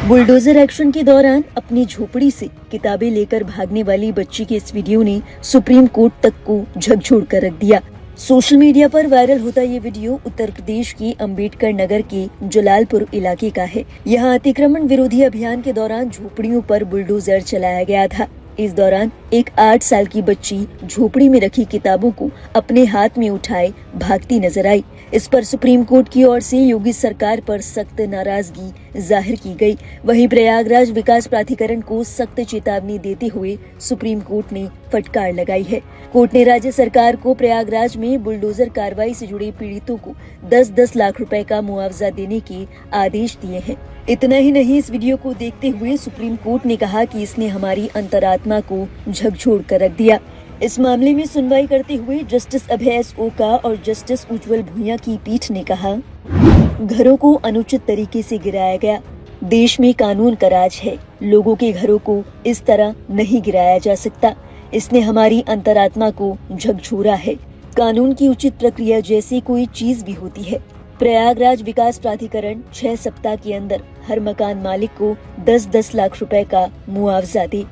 Bulldozer action के दौरान अपनी झोपड़ी से किताबें लेकर भागने वाली बच्ची के इस वीडियो ने सुप्रीम कोर्ट तक को झकझोर कर रख दिया। सोशल मीडिया पर वायरल होता ये वीडियो उत्तर प्रदेश के अंबेडकर नगर के जलालपुर इलाके का है। यहाँ अतिक्रमण विरोधी अभियान के दौरान झोपड़ियों पर बुलडोजर चलाया गया था। इस दौरान एक 8 साल की बच्ची झोपड़ी में रखी किताबों को अपने हाथ में उठाए भागती नजर आई। इस पर सुप्रीम कोर्ट की ओर से योगी सरकार पर सख्त नाराजगी जाहिर की गई। वहीं प्रयागराज विकास प्राधिकरण को सख्त चेतावनी देते हुए सुप्रीम कोर्ट ने फटकार लगाई है। कोर्ट ने राज्य सरकार को प्रयागराज में बुलडोजर कार्रवाई से जुड़े पीड़ितों को 10-10 लाख रुपए का मुआवजा देने के आदेश दिए हैं। इतना ही नहीं, इस वीडियो को देखते हुए सुप्रीम कोर्ट ने कहा कि इसने हमारी अंतरात्मा को झकझोर कर रख दिया। इस मामले में सुनवाई करते हुए जस्टिस अभय एस ओका और जस्टिस उज्जवल भुइयां की पीठ ने कहा, घरों को अनुचित तरीके से गिराया गया। देश में कानून का राज है, लोगों के घरों को इस तरह नहीं गिराया जा सकता। इसने हमारी अंतरात्मा को झकझोरा है। कानून की उचित प्रक्रिया जैसी कोई चीज भी होती है। प्रयागराज विकास प्राधिकरण 6 सप्ताह के अंदर हर मकान मालिक को 10-10 लाख रुपए का मुआवजा दे।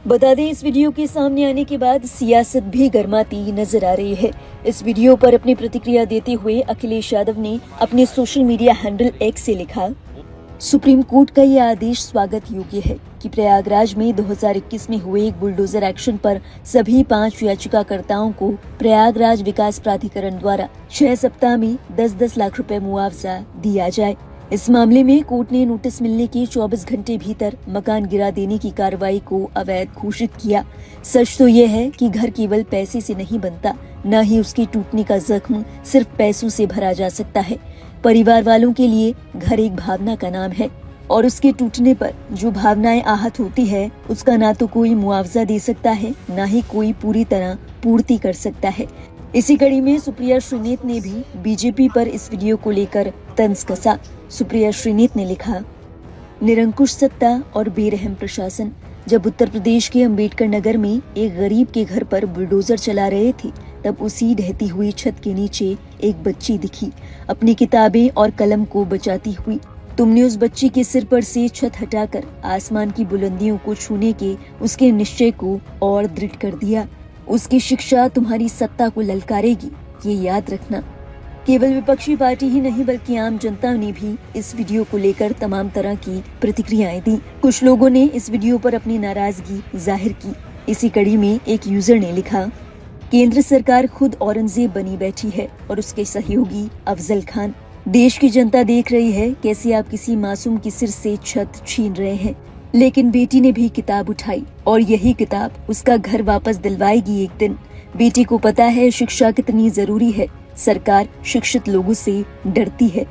बता दें, इस वीडियो के सामने आने के बाद सियासत भी गर्माती नजर आ रही है। इस वीडियो पर अपनी प्रतिक्रिया देते हुए अखिलेश यादव ने अपने सोशल मीडिया हैंडल एक्स से लिखा, सुप्रीम कोर्ट का ये आदेश स्वागत योग्य है कि प्रयागराज में 2021 में हुए एक बुलडोजर एक्शन पर सभी 5 याचिकाकर्ताओं को प्रयागराज विकास प्राधिकरण द्वारा 6 सप्ताह में 10-10 लाख रुपए मुआवजा दिया जाए। इस मामले में कोर्ट ने नोटिस मिलने के 24 घंटे भीतर मकान गिरा देने की कार्रवाई को अवैध घोषित किया। सच तो यह है कि घर केवल पैसे से नहीं बनता, न ही उसके टूटने का जख्म सिर्फ पैसों से भरा जा सकता है। परिवार वालों के लिए घर एक भावना का नाम है और उसके टूटने पर जो भावनाएं आहत होती है, उसका ना तो कोई मुआवजा दे सकता है, न ही कोई पूरी तरह पूर्ति कर सकता है। इसी कड़ी में सुप्रिया श्रीनेत ने भी बीजेपी पर इस वीडियो को लेकर तंज कसा। सुप्रिया श्रीनेत ने लिखा, निरंकुश सत्ता और बेरहम प्रशासन। जब उत्तर प्रदेश के अंबेडकर नगर में एक गरीब के घर पर बुलडोजर चला रहे थे, तब उसी ढहती हुई छत के नीचे एक बच्ची दिखी, अपनी किताबें और कलम को बचाती हुई। तुमने उस बच्ची के सिर पर से छत हटाकर आसमान की बुलंदियों को छूने के उसके निश्चय को और दृढ़ कर दिया। उसकी शिक्षा तुम्हारी सत्ता को ललकारेगी, ये याद रखना। केवल विपक्षी पार्टी ही नहीं बल्कि आम जनता ने भी इस वीडियो को लेकर तमाम तरह की प्रतिक्रियाएं दी। कुछ लोगों ने इस वीडियो पर अपनी नाराजगी जाहिर की। इसी कड़ी में एक यूजर ने लिखा, केंद्र सरकार खुद औरंगजेब बनी बैठी है और उसके सहयोगी अफजल खान। देश की जनता देख रही है कैसे आप किसी मासूम के सिर से छत छीन रहे हैं, लेकिन बेटी ने भी किताब उठाई और यही किताब उसका घर वापस दिलवाएगी एक दिन। बेटी को पता है शिक्षा कितनी जरूरी है। सरकार शिक्षित लोगों से डरती है।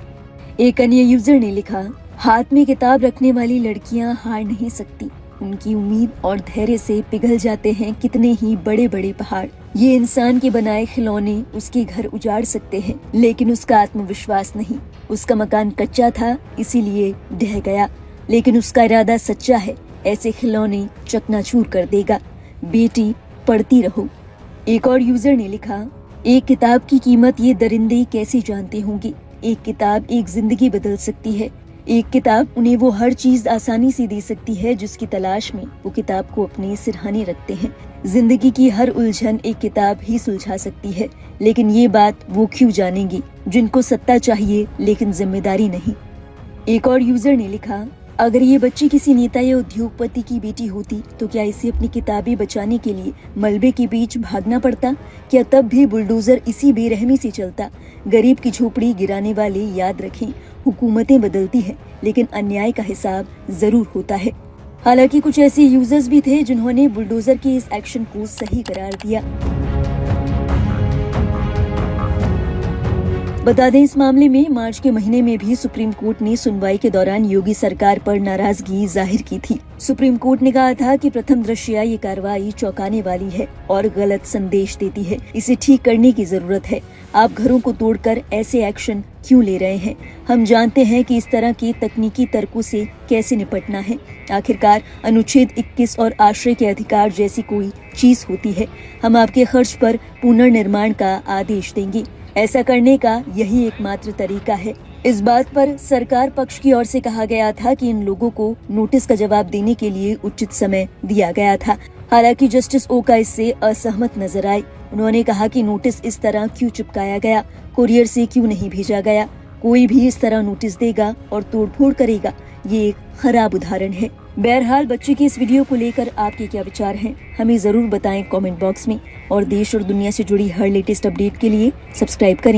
एक अन्य यूजर ने लिखा, हाथ में किताब रखने वाली लड़कियां हार नहीं सकती। उनकी उम्मीद और धैर्य से पिघल जाते हैं कितने ही बड़े बड़े पहाड़। ये इंसान के बनाए खिलौने उसके घर उजाड़ सकते हैं, लेकिन उसका आत्मविश्वास नहीं। उसका मकान कच्चा था, इसीलिए ढह गया, लेकिन उसका इरादा सच्चा है। ऐसे खिलौने चकनाचूर कर देगा। बेटी, पढ़ती रहो। एक और यूजर ने लिखा, एक किताब की कीमत ये दरिंदे कैसे जानते होंगे। एक किताब एक जिंदगी बदल सकती है। एक किताब उन्हें वो हर चीज आसानी से दे सकती है जिसकी तलाश में वो किताब को अपने सिरहाने रखते हैं। जिंदगी की हर उलझन एक किताब ही सुलझा सकती है, लेकिन ये बात वो क्यों जानेंगे जिनको सत्ता चाहिए लेकिन जिम्मेदारी नहीं। एक और यूजर ने लिखा, अगर ये बच्ची किसी नेता या उद्योगपति की बेटी होती तो क्या इसे अपनी किताबें बचाने के लिए मलबे के बीच भागना पड़ता? क्या तब भी बुलडोजर इसी बेरहमी से चलता? गरीब की झोपड़ी गिराने वाले याद रखें, हुकूमतें बदलती हैं, लेकिन अन्याय का हिसाब जरूर होता है। हालांकि कुछ ऐसे यूजर्स भी थे जिन्होंने बुलडोजर के इस एक्शन को सही करार दिया। बता दें, इस मामले में मार्च के महीने में भी सुप्रीम कोर्ट ने सुनवाई के दौरान योगी सरकार पर नाराजगी जाहिर की थी। सुप्रीम कोर्ट ने कहा था कि प्रथम दृष्टया ये कार्रवाई चौंकाने वाली है और गलत संदेश देती है। इसे ठीक करने की जरूरत है। आप घरों को तोड़कर ऐसे एक्शन क्यों ले रहे हैं? हम जानते हैं कि इस तरह के तकनीकी तर्कों से कैसे निपटना है। आखिरकार अनुच्छेद 21 और आश्रय के अधिकार जैसी कोई चीज होती है। हम आपके खर्च पर पुनर्निर्माण का आदेश देंगे। ऐसा करने का यही एकमात्र तरीका है। इस बात पर सरकार पक्ष की ओर से कहा गया था कि इन लोगों को नोटिस का जवाब देने के लिए उचित समय दिया गया था। हालांकि जस्टिस ओका इससे असहमत नजर आए। उन्होंने कहा कि नोटिस इस तरह क्यों चिपकाया गया, कुरियर से क्यों नहीं भेजा गया। कोई भी इस तरह नोटिस देगा और तोड़फोड़ करेगा, ये एक खराब उदाहरण है। बहरहाल बच्चे की इस वीडियो को लेकर आपके क्या विचार हैं, हमें जरूर बताएं कमेंट बॉक्स में। और देश और दुनिया से जुड़ी हर लेटेस्ट अपडेट के लिए सब्सक्राइब करें।